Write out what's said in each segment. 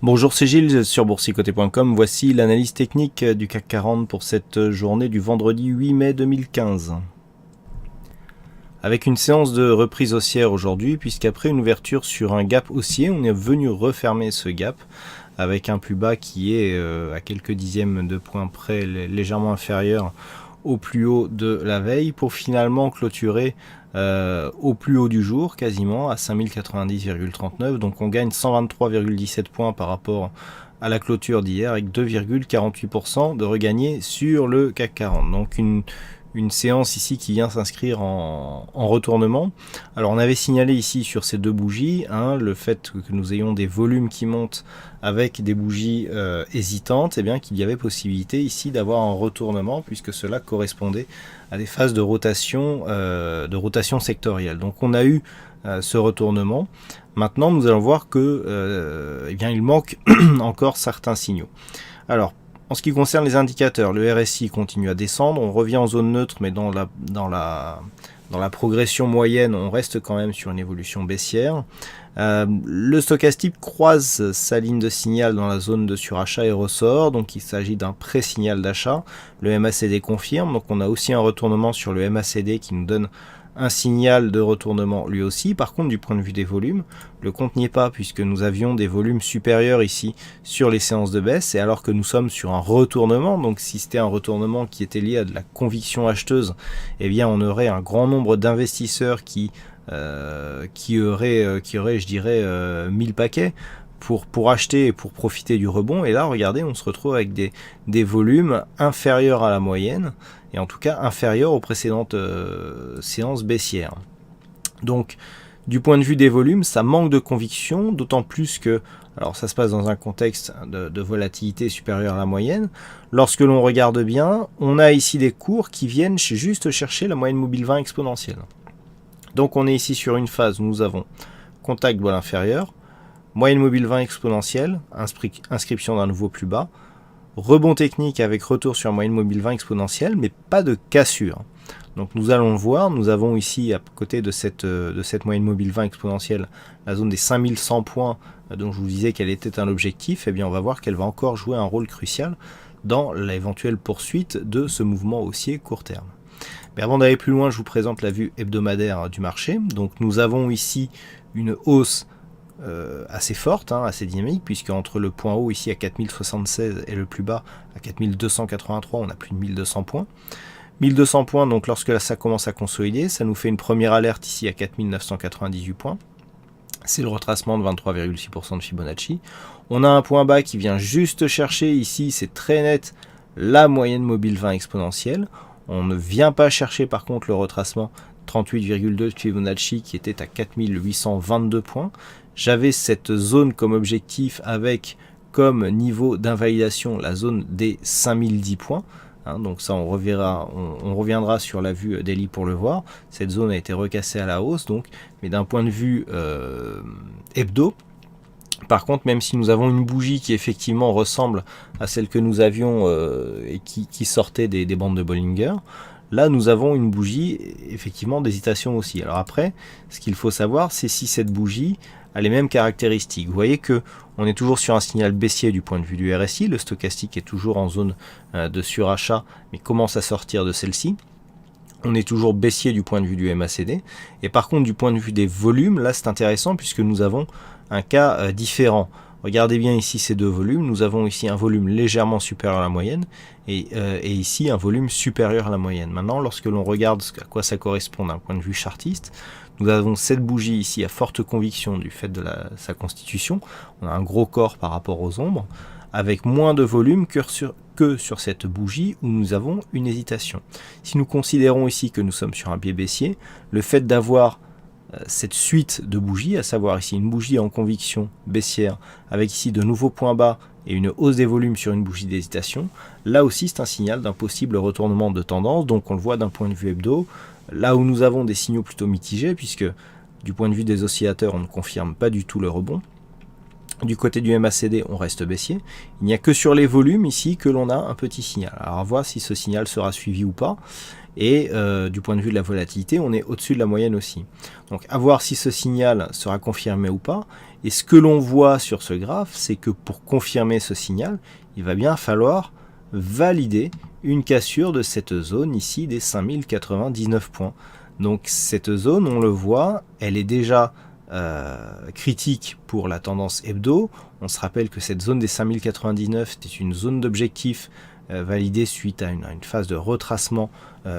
Bonjour, c'est Gilles sur boursicoté.com. Voici l'analyse technique du CAC 40 pour cette journée du vendredi 8 mai 2015. Avec une séance de reprise haussière aujourd'hui, puisqu'après une ouverture sur un gap haussier, on est venu refermer ce gap avec un plus bas qui est à quelques dixièmes de points près, légèrement inférieur au plus haut de la veille, pour finalement clôturer au plus haut du jour, quasiment à 5090,39. Donc on gagne 123,17 points par rapport à la clôture d'hier, avec 2,48% de regagné sur le CAC 40. Donc une séance ici qui vient s'inscrire en retournement. Alors on avait signalé ici sur ces deux bougies le fait que nous ayons des volumes qui montent avec des bougies hésitantes, et bien qu'il y avait possibilité ici d'avoir un retournement, puisque cela correspondait à des phases de rotation sectorielle. Donc on a eu ce retournement. Maintenant nous allons voir que il manque encore certains signaux. Alors en ce qui concerne les indicateurs, le RSI continue à descendre, on revient en zone neutre, mais dans la progression moyenne, on reste quand même sur une évolution baissière. Le stochastique croise sa ligne de signal dans la zone de surachat et ressort, donc il s'agit d'un pré-signal d'achat. Le MACD confirme, donc on a aussi un retournement sur le MACD qui nous donne un signal de retournement lui aussi. Par contre, du point de vue des volumes, le compte n'y est pas, puisque nous avions des volumes supérieurs ici sur les séances de baisse, et alors que nous sommes sur un retournement, donc si c'était un retournement qui était lié à de la conviction acheteuse, eh bien on aurait un grand nombre d'investisseurs qui auraient, je dirais, 1000 paquets pour acheter et pour profiter du rebond. Et là, regardez, on se retrouve avec des volumes inférieurs à la moyenne, et en tout cas inférieurs aux précédentes séances baissières. Donc, du point de vue des volumes, ça manque de conviction, d'autant plus que, alors ça se passe dans un contexte de volatilité supérieure à la moyenne. Lorsque l'on regarde bien, on a ici des cours qui viennent juste chercher la moyenne mobile 20 exponentielle. Donc on est ici sur une phase où nous avons contact voile inférieur, moyenne mobile 20 exponentielle, inscription d'un nouveau plus bas, rebond technique avec retour sur moyenne mobile 20 exponentielle, mais pas de cassure. Donc nous allons le voir, nous avons ici à côté de cette moyenne mobile 20 exponentielle la zone des 5100 points, dont je vous disais qu'elle était un objectif. Et bien on va voir qu'elle va encore jouer un rôle crucial dans l'éventuelle poursuite de ce mouvement haussier court terme. Mais avant d'aller plus loin, je vous présente la vue hebdomadaire du marché. Donc nous avons ici une hausse assez forte, assez dynamique, puisque entre le point haut ici à 4076 et le plus bas à 4283, on a plus de 1200 points. 1200 points, donc lorsque ça commence à consolider, ça nous fait une première alerte ici à 4998 points. C'est le retracement de 23,6% de Fibonacci. On a un point bas qui vient juste chercher ici, c'est très net, la moyenne mobile 20 exponentielle. On ne vient pas chercher par contre le retracement 38,2 de Fibonacci qui était à 4822 points. J'avais cette zone comme objectif avec comme niveau d'invalidation la zone des 5010 points. Donc ça on reviendra sur la vue daily pour le voir. Cette zone a été recassée à la hausse, donc, mais d'un point de vue hebdo, par contre, même si nous avons une bougie qui effectivement ressemble à celle que nous avions et qui sortait des bandes de Bollinger, là nous avons une bougie effectivement d'hésitation aussi. Alors après, ce qu'il faut savoir, c'est si cette bougie a les mêmes caractéristiques. Vous voyez que on est toujours sur un signal baissier du point de vue du RSI, le stochastique est toujours en zone de surachat, mais commence à sortir de celle-ci. On est toujours baissier du point de vue du MACD, et par contre du point de vue des volumes, là c'est intéressant puisque nous avons un cas différent. Regardez bien ici ces deux volumes, nous avons ici un volume légèrement supérieur à la moyenne et ici un volume supérieur à la moyenne. Maintenant, lorsque l'on regarde à quoi ça correspond d'un point de vue chartiste, nous avons cette bougie ici à forte conviction du fait de sa constitution. On a un gros corps par rapport aux ombres, avec moins de volume que sur cette bougie où nous avons une hésitation. Si nous considérons ici que nous sommes sur un biais baissier, le fait d'avoir cette suite de bougies, à savoir ici une bougie en conviction baissière avec ici de nouveaux points bas et une hausse des volumes sur une bougie d'hésitation, là aussi c'est un signal d'un possible retournement de tendance. Donc on le voit d'un point de vue hebdo, là où nous avons des signaux plutôt mitigés, puisque du point de vue des oscillateurs on ne confirme pas du tout le rebond. Du côté du MACD, on reste baissier. Il n'y a que sur les volumes ici que l'on a un petit signal. Alors à voir si ce signal sera suivi ou pas. et du point de vue de la volatilité, on est au-dessus de la moyenne aussi. Donc à voir si ce signal sera confirmé ou pas. Et ce que l'on voit sur ce graphe, c'est que pour confirmer ce signal, il va bien falloir valider une cassure de cette zone ici des 5099 points. Donc cette zone, on le voit, elle est déjà critique pour la tendance hebdo. On se rappelle que cette zone des 5099 était une zone d'objectif validée suite à une phase de retracement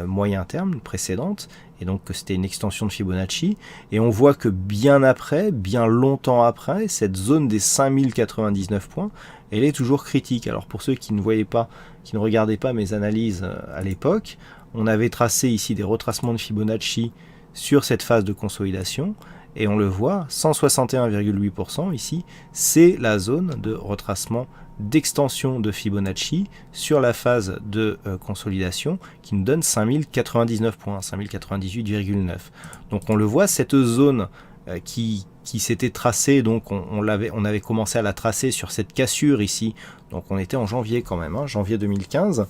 moyen terme précédente, et donc que c'était une extension de Fibonacci. Et on voit que bien après, bien longtemps après, cette zone des 5099 points, elle est toujours critique. Alors pour ceux qui ne voyaient pas, qui ne regardaient pas mes analyses à l'époque, on avait tracé ici des retracements de Fibonacci sur cette phase de consolidation, et on le voit, 161,8% ici, c'est la zone de retracement d'extension de Fibonacci sur la phase de consolidation qui nous donne 5099 points, 5098,9. Donc on le voit, cette zone qui s'était tracée, donc on avait commencé à la tracer sur cette cassure ici, donc on était en janvier quand même, hein, janvier 2015,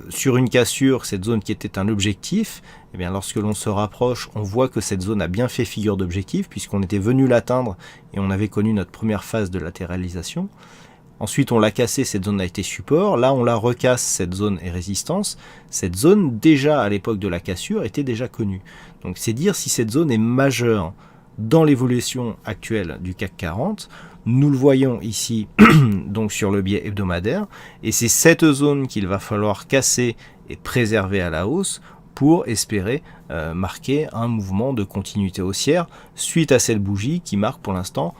sur une cassure, cette zone qui était un objectif. Et bien lorsque l'on se rapproche, on voit que cette zone a bien fait figure d'objectif, puisqu'on était venu l'atteindre et on avait connu notre première phase de latéralisation. Ensuite, on l'a cassé, cette zone a été support. Là, on la recasse, cette zone est résistance. Cette zone, déjà à l'époque de la cassure, était déjà connue. Donc, c'est dire si cette zone est majeure dans l'évolution actuelle du CAC 40. Nous le voyons ici, donc sur le biais hebdomadaire. Et c'est cette zone qu'il va falloir casser et préserver à la hausse pour espérer marquer un mouvement de continuité haussière suite à cette bougie qui marque pour l'instant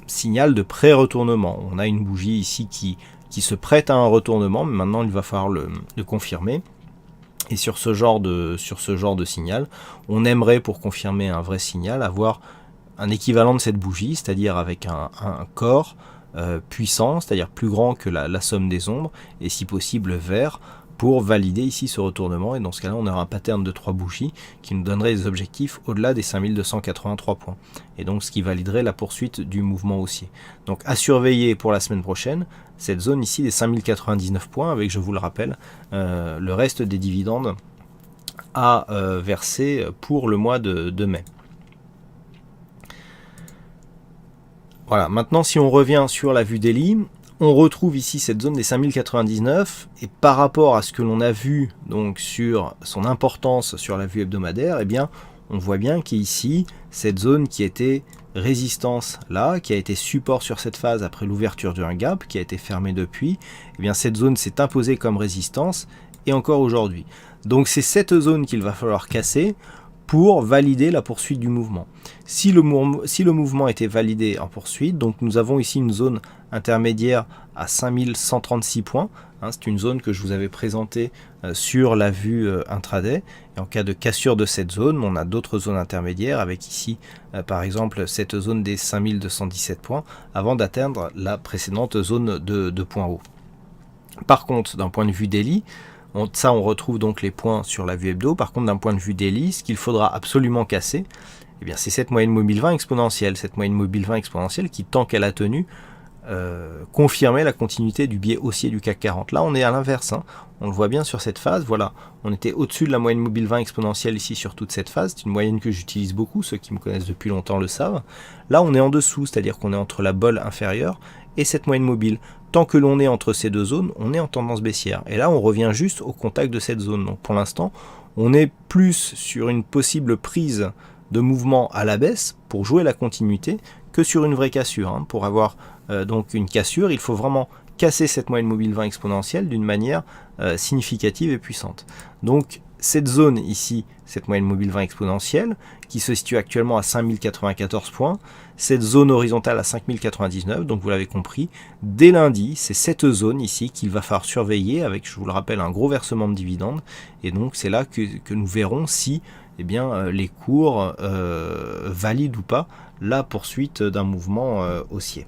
signal de pré-retournement. On a une bougie ici qui se prête à un retournement, mais maintenant il va falloir le confirmer. Et sur ce genre de signal, on aimerait, pour confirmer un vrai signal, avoir un équivalent de cette bougie, c'est-à-dire avec un corps puissant, c'est-à-dire plus grand que la somme des ombres, et si possible vert, pour valider ici ce retournement. Et dans ce cas-là, on aura un pattern de 3 bougies qui nous donnerait des objectifs au-delà des 5283 points. Et donc ce qui validerait la poursuite du mouvement haussier. Donc à surveiller pour la semaine prochaine, cette zone ici des 5099 points, avec, je vous le rappelle, le reste des dividendes à verser pour le mois de mai. Voilà, maintenant si on revient sur la vue daily, on retrouve ici cette zone des 5099, et par rapport à ce que l'on a vu donc sur son importance sur la vue hebdomadaire, eh bien on voit bien qu'ici cette zone qui était résistance là, qui a été support sur cette phase après l'ouverture d'un gap, qui a été fermé depuis, eh bien cette zone s'est imposée comme résistance, et encore aujourd'hui. Donc c'est cette zone qu'il va falloir casser pour valider la poursuite du mouvement. Si le mouvement était validé en poursuite, donc nous avons ici une zone intermédiaire à 5136 points, hein, c'est une zone que je vous avais présentée sur la vue intraday, et en cas de cassure de cette zone, on a d'autres zones intermédiaires, avec ici par exemple cette zone des 5217 points, avant d'atteindre la précédente zone de points hauts. Par contre, d'un point de vue daily, on retrouve donc les points sur la vue hebdo. Par contre, d'un point de vue daily, ce qu'il faudra absolument casser, eh bien, c'est cette moyenne mobile 20 exponentielle. Cette moyenne mobile 20 exponentielle qui, tant qu'elle a tenu, confirmait la continuité du biais haussier du CAC 40. Là, on est à l'inverse, hein. On le voit bien sur cette phase. Voilà, on était au-dessus de la moyenne mobile 20 exponentielle ici sur toute cette phase. C'est une moyenne que j'utilise beaucoup, ceux qui me connaissent depuis longtemps le savent. Là, on est en dessous, c'est-à-dire qu'on est entre la bolle inférieure et cette moyenne mobile. Tant que l'on est entre ces deux zones, on est en tendance baissière. Et là, on revient juste au contact de cette zone. Donc pour l'instant, on est plus sur une possible prise de mouvement à la baisse pour jouer la continuité que sur une vraie cassure. Hein. Pour avoir donc une cassure, il faut vraiment casser cette moyenne mobile 20 exponentielle d'une manière significative et puissante. Donc cette zone ici, cette moyenne mobile 20 exponentielle, qui se situe actuellement à 5094 points, cette zone horizontale à 5099, donc vous l'avez compris, dès lundi, c'est cette zone ici qu'il va falloir surveiller avec, je vous le rappelle, un gros versement de dividendes, et donc c'est là que nous verrons si eh bien, les cours valident ou pas la poursuite d'un mouvement haussier.